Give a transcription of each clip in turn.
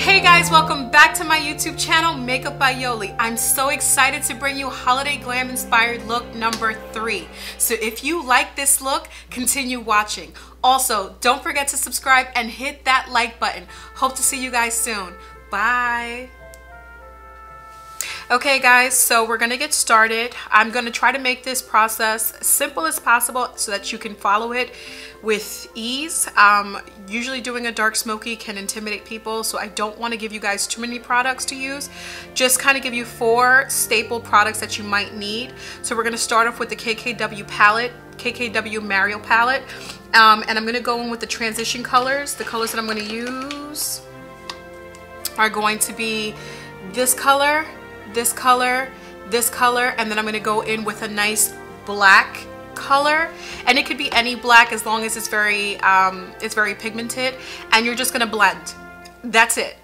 Hey guys, welcome back to my YouTube channel, Makeup by Yoli. I'm so excited to bring you holiday glam inspired look number 3. So if you like this look, continue watching. Also, don't forget to subscribe and hit that like button. Hope to see you guys soon. Bye. Okay guys, so we're gonna get started. I'm gonna try to make this process as simple as possible so that you can follow it with ease. Usually doing a dark smoky can intimidate people, so I don't want to give you guys too many products to use. Just kind of give you 4 staple products that you might need. So we're gonna start off with the KKW palette, KKW Mariel palette, and I'm gonna go in with the transition colors. The colors that I'm gonna use are going to be this color, this color, this color, and then I'm going to go in with a nice black color, and it could be any black as long as it's very pigmented, and you're just going to blend. That's it.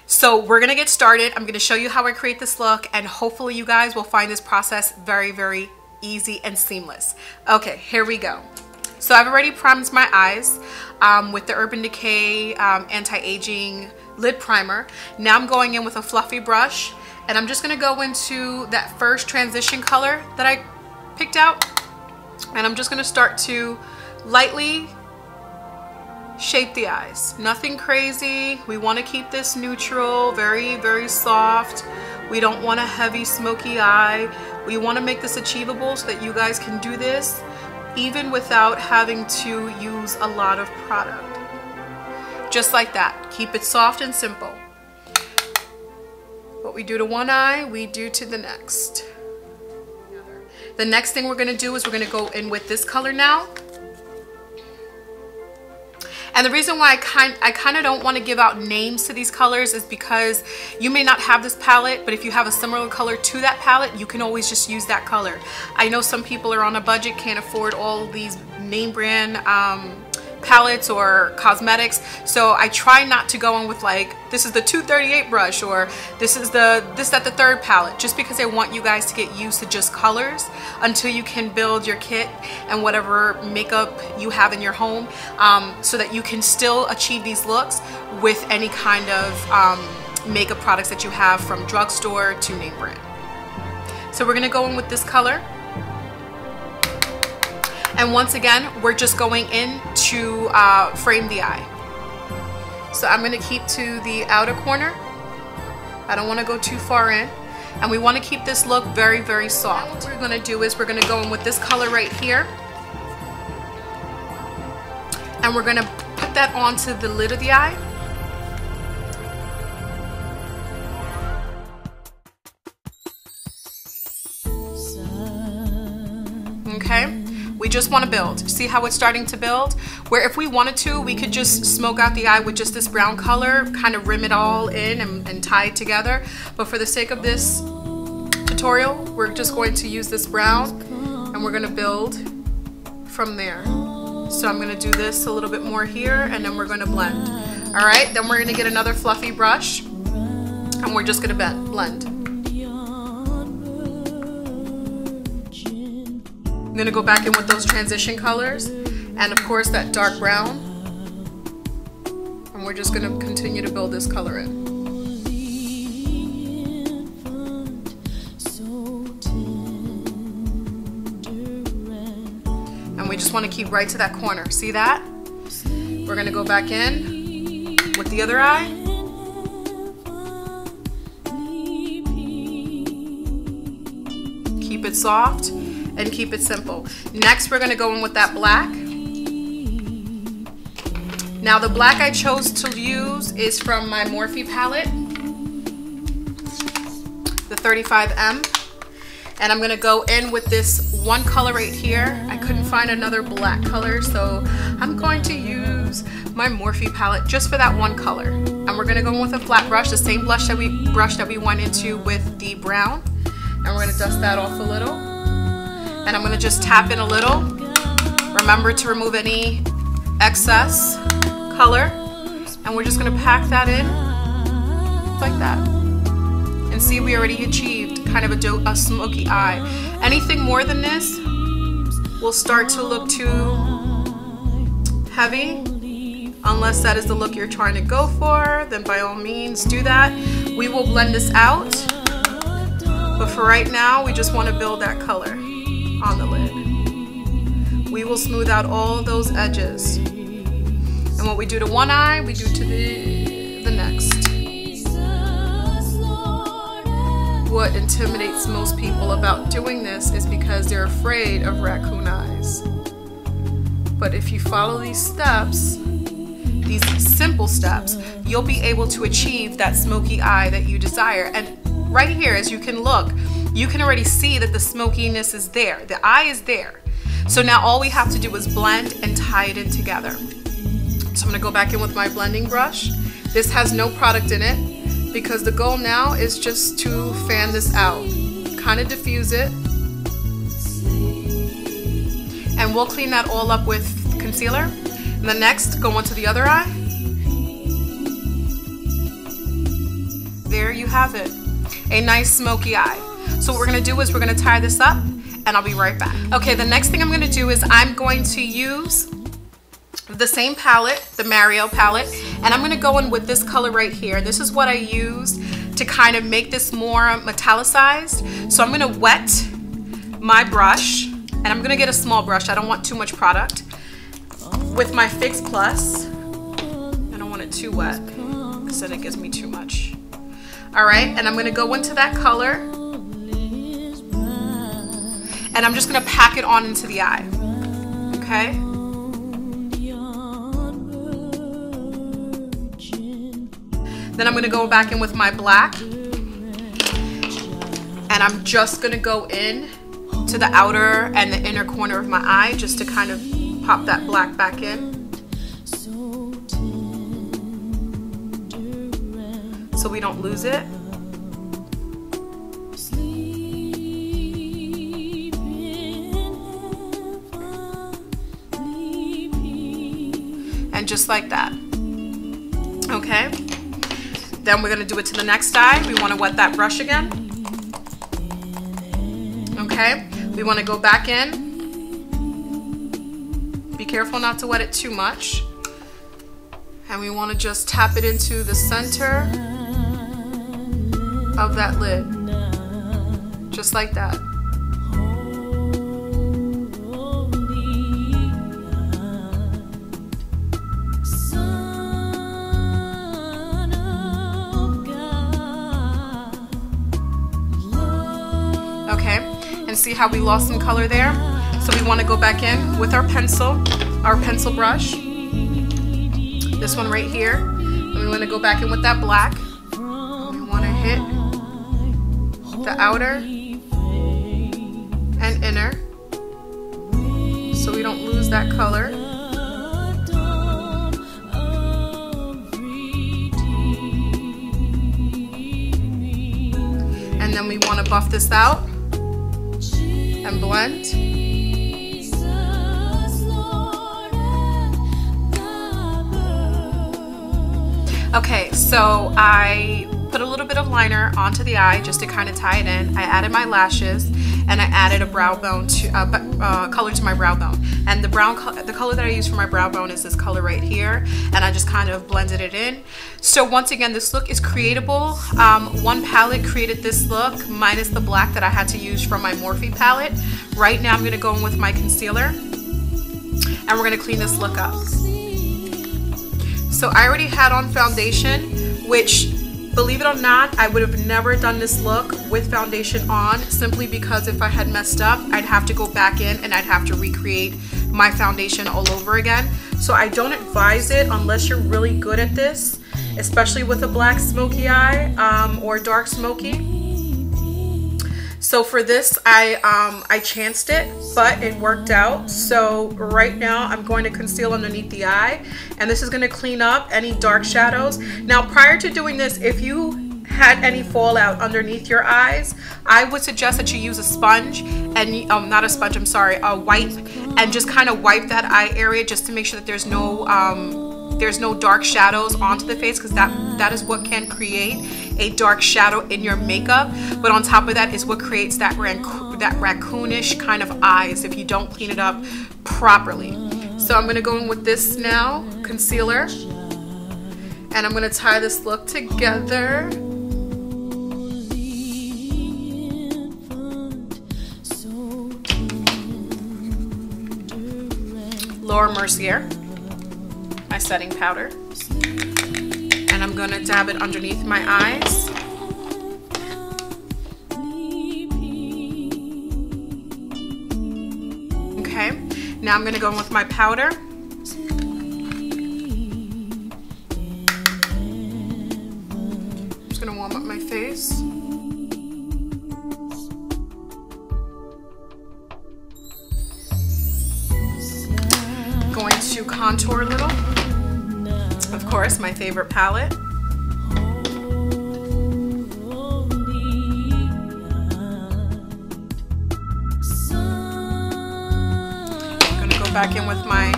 So we're going to get started. I'm going to show you how I create this look, and hopefully you guys will find this process very, very easy and seamless. Okay, here we go. So I've already primed my eyes with the Urban Decay anti-aging lid primer. Now I'm going in with a fluffy brush, and I'm just going to go into that first transition color that I picked out, and I'm just going to start to lightly shape the eyes. Nothing crazy. We want to keep this neutral, very, very soft. We don't want a heavy smoky eye. We want to make this achievable so that you guys can do this even without having to use a lot of product. Just like that. Keep it soft and simple. What we do to one eye, we do to the next. The next thing we're going to do is we're going to go in with this color now. And the reason why I kind of don't want to give out names to these colors is because you may not have this palette, but if you have a similar color to that palette, you can always just use that color. I know some people are on a budget, can't afford all these name brand palettes or cosmetics, so I try not to go in with like, this is the 238 brush, or this is the the third palette, just because I want you guys to get used to just colors until you can build your kit and whatever makeup you have in your home, so that you can still achieve these looks with any kind of makeup products that you have, from drugstore to name brand. So we're gonna go in with this color. And once again, we're just going in to frame the eye. So I'm going to keep to the outer corner. I don't want to go too far in. And we want to keep this look very, very soft. What we're going to do is we're going to go in with this color right here. And we're going to put that onto the lid of the eye. Okay. We just want to build. See how it's starting to build? Where if we wanted to, we could just smoke out the eye with just this brown color, kind of rim it all in and tie it together. But for the sake of this tutorial, we're just going to use this brown, and we're going to build from there. So I'm going to do this a little bit more here, and then we're going to blend. All right, then we're going to get another fluffy brush, and we're just going to blend. I'm going to go back in with those transition colors, and of course that dark brown, and we're just going to continue to build this color in. And we just want to keep right to that corner. See that? We're going to go back in with the other eye. Keep it soft and keep it simple. Next, we're going to go in with that black. Now, the black I chose to use is from my Morphe palette, the 35M. And I'm going to go in with this one color right here. I couldn't find another black color, so I'm going to use my Morphe palette just for that one color. And we're going to go in with a flat brush, the same brush that we went into with the brown. And we're going to dust that off a little. And I'm going to just tap in a little. Remember to remove any excess color. And we're just going to pack that in like that. And see, we already achieved kind of a smoky eye. Anything more than this will start to look too heavy. Unless that is the look you're trying to go for, then by all means do that. We will blend this out. But for right now, we just want to build that color on the lid. We will smooth out all those edges. And what we do to one eye, we do to the next. What intimidates most people about doing this is because they're afraid of raccoon eyes. But if you follow these steps, these simple steps, you'll be able to achieve that smoky eye that you desire. And right here, as you can look, you can already see that the smokiness is there. The eye is there. So now all we have to do is blend and tie it in together. So I'm gonna go back in with my blending brush. This has no product in it because the goal now is just to fan this out. Kind of diffuse it. And we'll clean that all up with concealer. And then next, go on to the other eye. There you have it. A nice smoky eye. So what we're gonna do is we're gonna tie this up and I'll be right back. Okay, the next thing I'm gonna do is I'm going to use the same palette, the Mercier palette, and I'm gonna go in with this color right here. This is what I use to kind of make this more metallicized. So I'm gonna wet my brush, and I'm gonna get a small brush. I don't want too much product. With my Fix Plus, I don't want it too wet because then it gives me too much. All right, and I'm gonna go into that color, and I'm just gonna pack it on into the eye, okay? Then I'm gonna go back in with my black, and I'm just gonna go in to the outer and the inner corner of my eye just to kind of pop that black back in so we don't lose it. And just like that. Okay. Then we're gonna do it to the next eye. We wanna wet that brush again. Okay, we wanna go back in. Be careful not to wet it too much. And we wanna just tap it into the center of that lid. Just like that. And see how we lost some color there? So we want to go back in with our pencil brush, this one right here, and we want to go back in with that black. We want to hit the outer and inner so we don't lose that color. And then we want to buff this out and blend. Okay, so I put a little bit of liner onto the eye just to kind of tie it in. I added my lashes and I added a brow bone to color to my brow bone. And the color that I use for my brow bone is this color right here, and I just kind of blended it in. So once again, this look is creatable. One palette created this look minus the black that I had to use from my Morphe palette. Right now I'm gonna go in with my concealer and we're gonna clean this look up. So I already had on foundation, which, believe it or not, I would have never done this look with foundation on, simply because if I had messed up, I'd have to go back in and I'd have to recreate my foundation all over again. So I don't advise it unless you're really good at this, especially with a black smoky eye or dark smoky. So for this, I chanced it, but it worked out. So right now I'm going to conceal underneath the eye, and this is going to clean up any dark shadows. Now, prior to doing this, if you had any fallout underneath your eyes, I would suggest that you use a sponge and not a sponge, I'm sorry, a wipe, and just kind of wipe that eye area just to make sure that there's no dark shadows onto the face, because that is what can create a dark shadow in your makeup. But on top of that is what creates that raccoonish kind of eyes if you don't clean it up properly. So I'm gonna go in with this now, concealer, and I'm gonna tie this look together. Laura Mercier, my setting powder, and I'm gonna dab it underneath my eyes. Okay, now I'm gonna go in with my powder. Just gonna warm up my face. Going to contour a little. Of course, my favorite palette. I'm gonna go back in with my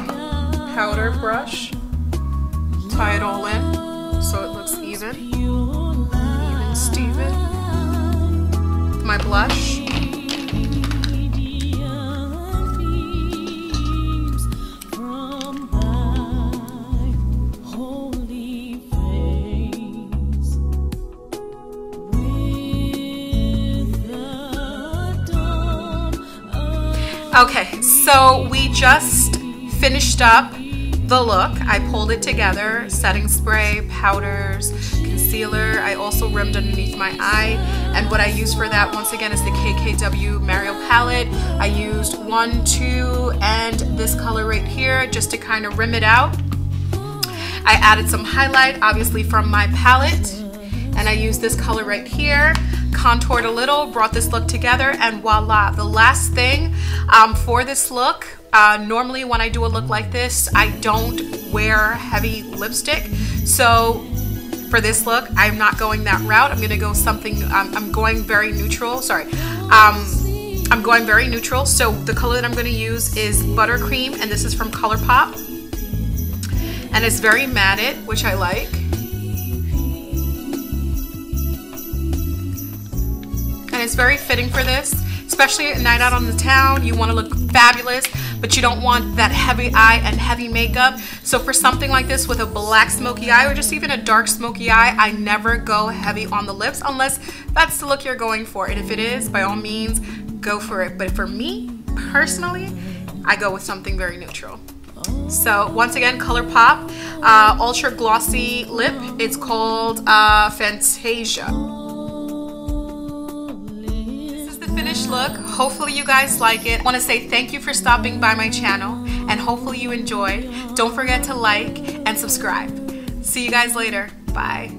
powder brush, tie it all in so it looks even Steven. My blush. Okay, so we just finished up the look. I pulled it together, setting spray, powders, concealer. I also rimmed underneath my eye, and what I used for that once again is the KKW Mario palette. I used 1, 2, and this color right here just to kind of rim it out. I added some highlight, obviously from my palette, and I used this color right here. Contoured a little, brought this look together, and voila. The last thing for this look, normally when I do a look like this, I don't wear heavy lipstick. So for this look, I'm not going that route. I'm gonna go something, I'm going very neutral, sorry. I'm going very neutral. So the color that I'm gonna use is Buttercream, and this is from ColourPop. And it's very matted, which I like. And it's very fitting for this, especially at night out on the town. You want to look fabulous, but you don't want that heavy eye and heavy makeup. So for something like this with a black smoky eye or just even a dark smoky eye, I never go heavy on the lips unless that's the look you're going for. And if it is, by all means, go for it. But for me, personally, I go with something very neutral. So once again, ColourPop, Ultra Glossy Lip. It's called Fantasia. Finished look. Hopefully you guys like it. I want to say thank you for stopping by my channel, and hopefully you enjoyed. Don't forget to like and subscribe. See you guys later. Bye.